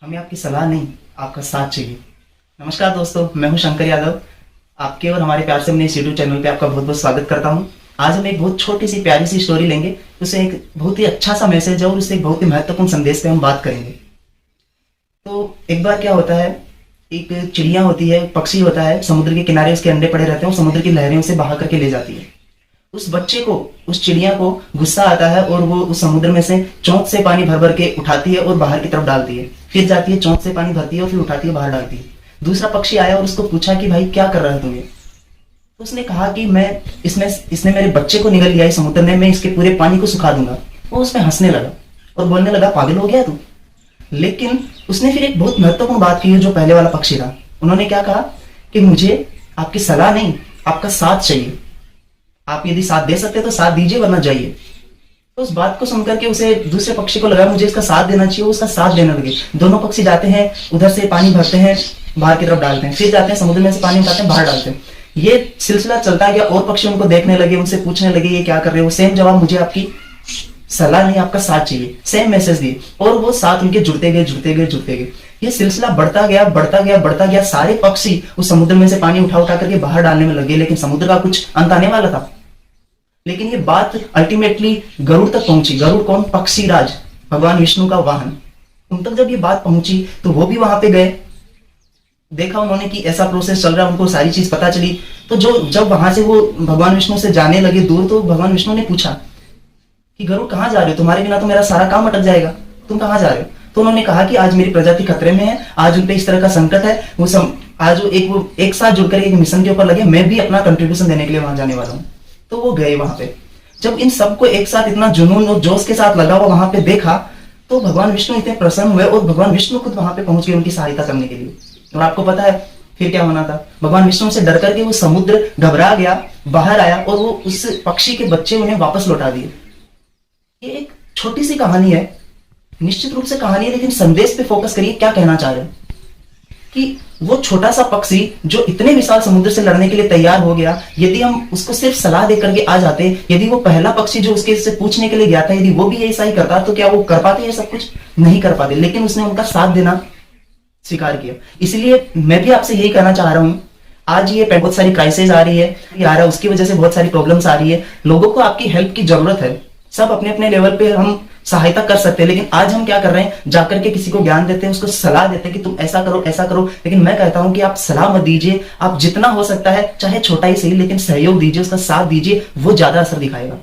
हमें आपकी सलाह नहीं, आपका साथ चाहिए। नमस्कार दोस्तों, मैं हूं शंकर यादव। आपके और हमारे प्यार से अपने इस यूट्यूब चैनल पे आपका बहुत बहुत स्वागत करता हूं। आज हम एक बहुत छोटी सी प्यारी सी स्टोरी लेंगे, उसे एक बहुत ही अच्छा सा मैसेज और उससे एक बहुत ही महत्वपूर्ण संदेश पे हम बात करेंगे। तो एक बार क्या होता है, एक चिड़िया होती है, पक्षी होता है, समुद्र के किनारे उसके अंडे पड़े रहते हैं और समुद्र की लहरें उसे बहा करके ले जाती है। उस बच्चे को, उस चिड़िया को गुस्सा आता है और वो उस समुद्र में से चोंच से पानी भर भर के उठाती है और बाहर की तरफ डालती है। फिर जाती है, चोंच से पानी भरती है और फिर उठाती है, बाहर डालती है। दूसरा पक्षी आया और उसको पूछा कि भाई क्या कर रहा है तू ये? तो उसने कहा कि मैं इसने मेरे बच्चे को निगल लिया है समुद्र ने, मैं इसके पूरे पानी को सुखा दूंगा। वो उसमें हंसने लगा और बोलने लगा, पागल हो गया तू? लेकिन उसने फिर एक बहुत महत्वपूर्ण बात की, जो पहले वाला पक्षी था। उन्होंने क्या कहा कि मुझे आपकी सलाह नहीं, आपका साथ चाहिए। आप यदि साथ दे सकते तो साथ दीजिए, वरना जाइए। तो उस बात को सुनकर के उसे, दूसरे पक्षी को लगा मुझे इसका साथ देना चाहिए, वो उसका साथ देने लगे। दोनों पक्षी जाते हैं, उधर से पानी भरते हैं, बाहर की तरफ डालते हैं, फिर जाते हैं समुद्र में से पानी उठाते हैं, बाहर डालते हैं। ये सिलसिला चलता गया और पक्षी उनको देखने लगे, उनसे पूछने लगे ये क्या कर रहे हो? सेम जवाब, मुझे आपकी सलाह नहीं, आपका साथ चाहिए। सेम मैसेज दिए और वो साथ उनके जुड़ते गए, जुड़ते गए, जुड़ते गए। ये सिलसिला बढ़ता गया, बढ़ता गया, बढ़ता गया। सारे पक्षी उस समुद्र में से पानी उठा उठा करके बाहर डालने में लगे, लेकिन समुद्र का कुछ अंत आने वाला था। लेकिन ये बात अल्टीमेटली गरुड़ तक पहुंची। गरुड़ कौन? पक्षी राज, भगवान विष्णु का वाहन। उन तक जब ये बात पहुंची तो वो भी वहां पे गए। देखा उन्होंने कि ऐसा प्रोसेस चल रहा है, उनको सारी चीज पता चली। तो जब वहां से वो भगवान विष्णु से जाने लगे दूर, तो भगवान विष्णु ने पूछा कि गरुड़ कहाँ जा रहे हो? तुम्हारे बिना तो मेरा सारा काम अटक जाएगा, तुम कहाँ जा रहे हो? तो उन्होंने कहा कि आज मेरी प्रजाति खतरे में है, आज उनपे इस तरह का संकट है। आज वो एक साथ जुड़कर एक मिशन के ऊपर लगे। मैं भी अपना कंट्रीब्यूशन देने के लिए वहां जाने वाला हूँ। तो वो गए वहां पे। जब इन सबको एक साथ इतना जुनून और जोश के साथ लगा हुआ वहां पे देखा, तो भगवान विष्णु इतने प्रसन्न हुए और भगवान विष्णु खुद वहां पे पहुंच गए उनकी सहायता करने के लिए। और आपको पता है फिर क्या होना था? भगवान विष्णु से डर करके वो समुद्र घबरा गया, बाहर आया और वो उस पक्षी के बच्चे उन्हें वापस लौटा दिए। ये एक छोटी सी कहानी है, निश्चित रूप से कहानी है, लेकिन संदेश पे फोकस करिए। क्या कहना चाह रहे हैं कि वो छोटा सा पक्षी जो इतने विशाल समुद्र से लड़ने के लिए तैयार हो गया, यदि हम उसको सिर्फ सलाह दे करके आ जाते, यदि वो पहला पक्षी जो उसके से पूछने के लिए गया था, यदि वो भी ऐसा ही करता, तो क्या वो कर पाते? ये सब कुछ नहीं कर पाते। लेकिन उसने उनका साथ देना स्वीकार किया। इसलिए मैं भी आपसे यही कहना चाह रहा हूं, आज ये बहुत सारी क्राइसिस आ रही है, उसकी वजह से बहुत सारी प्रॉब्लम्स आ रही है। लोगों को आपकी हेल्प की जरूरत है। सब अपने अपने लेवल पे हम सहायता कर सकते हैं, लेकिन आज हम क्या कर रहे हैं? जाकर के किसी को ज्ञान देते हैं, उसको सलाह देते हैं कि तुम ऐसा करो, ऐसा करो। लेकिन मैं कहता हूं कि आप सलाह मत दीजिए। आप जितना हो सकता है, चाहे छोटा ही सही, लेकिन सहयोग दीजिए, उसका साथ दीजिए, वो ज्यादा असर दिखाएगा।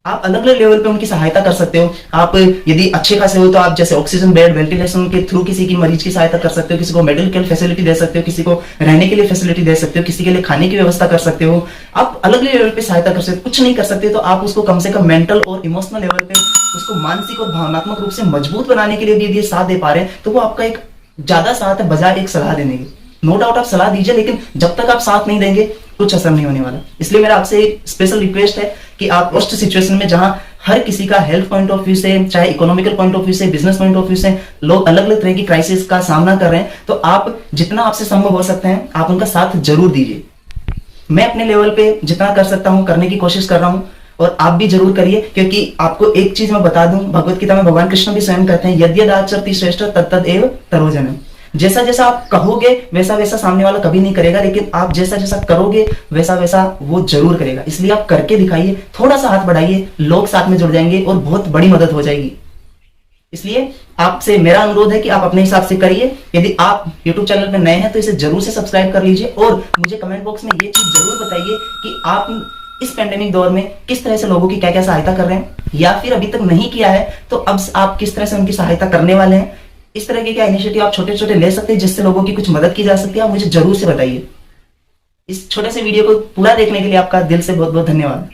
आप अलग अलग लेवल पे उनकी सहायता कर सकते हो। आप यदि अच्छे खासे हो तो आप जैसे ऑक्सीजन बेड, वेंटिलेशन के थ्रू किसी की मरीज की सहायता कर सकते हो, किसी को मेडिकल फैसिलिटी दे सकते हो, किसी को रहने के लिए फैसिलिटी दे सकते हो, किसी के लिए खाने की व्यवस्था कर सकते हो। आप अलग अलग लेवल पे सहायता कर सकते हो। कुछ नहीं कर सकते तो आप उसको कम से कम मेंटल और इमोशनल लेवल पे उसको मानसिक और भावनात्मक रूप से मजबूत बनाने के लिए भी यदि साथ दे पा रहे हैं, तो वो आपका एक ज्यादा साथ है बजाय एक सलाह देने की। नो डाउट आप सलाह दीजिए, लेकिन जब तक आप साथ नहीं देंगे कुछ असर नहीं होने वाला। इसलिए मेरा आपसे एक स्पेशल रिक्वेस्ट है कि आप उस सिचुएशन में जहां हर किसी का हेल्थ पॉइंट ऑफ व्यू से, चाहे इकोनॉमिकल पॉइंट ऑफ व्यू से, बिजनेस पॉइंट ऑफ व्यू से, लोग अलग अलग तरह की क्राइसिस का सामना कर रहे हैं, तो आप जितना आपसे संभव हो सकते हैं आप उनका साथ जरूर दीजिए। मैं अपने लेवल पे जितना कर सकता हूं करने की कोशिश कर रहा हूं, और आप भी जरूर करिए। क्योंकि आपको एक चीज मैं बता दूं, भगवत गीता में भगवान कृष्ण भी स्वयं कहते हैं, यद्यदाचरति श्रेष्ठ तत्तद एव तरोजनम। जैसा जैसा आप कहोगे वैसा वैसा सामने वाला कभी नहीं करेगा, लेकिन आप जैसा जैसा करोगे वैसा वैसा वो जरूर करेगा। इसलिए आप करके दिखाइए, थोड़ा सा हाथ बढ़ाइए, लोग साथ में जुड़ जाएंगे और बहुत बड़ी मदद हो जाएगी। इसलिए आपसे मेरा अनुरोध है कि आप अपने हिसाब से करिए। यदि आप YouTube चैनल पर नए हैं तो इसे जरूर से सब्सक्राइब कर लीजिए, और मुझे कमेंट बॉक्स में ये चीज जरूर बताइए कि आप इस पेंडेमिक दौर में किस तरह से लोगों की क्या क्या सहायता कर रहे हैं, या फिर अभी तक नहीं किया है तो अब आप किस तरह से उनकी सहायता करने वाले हैं। इस तरह के क्या इनिशिएटिव आप छोटे छोटे ले सकते हैं जिससे लोगों की कुछ मदद की जा सकती है, आप मुझे जरूर से बताइए। इस छोटे से वीडियो को पूरा देखने के लिए आपका दिल से बहुत बहुत धन्यवाद।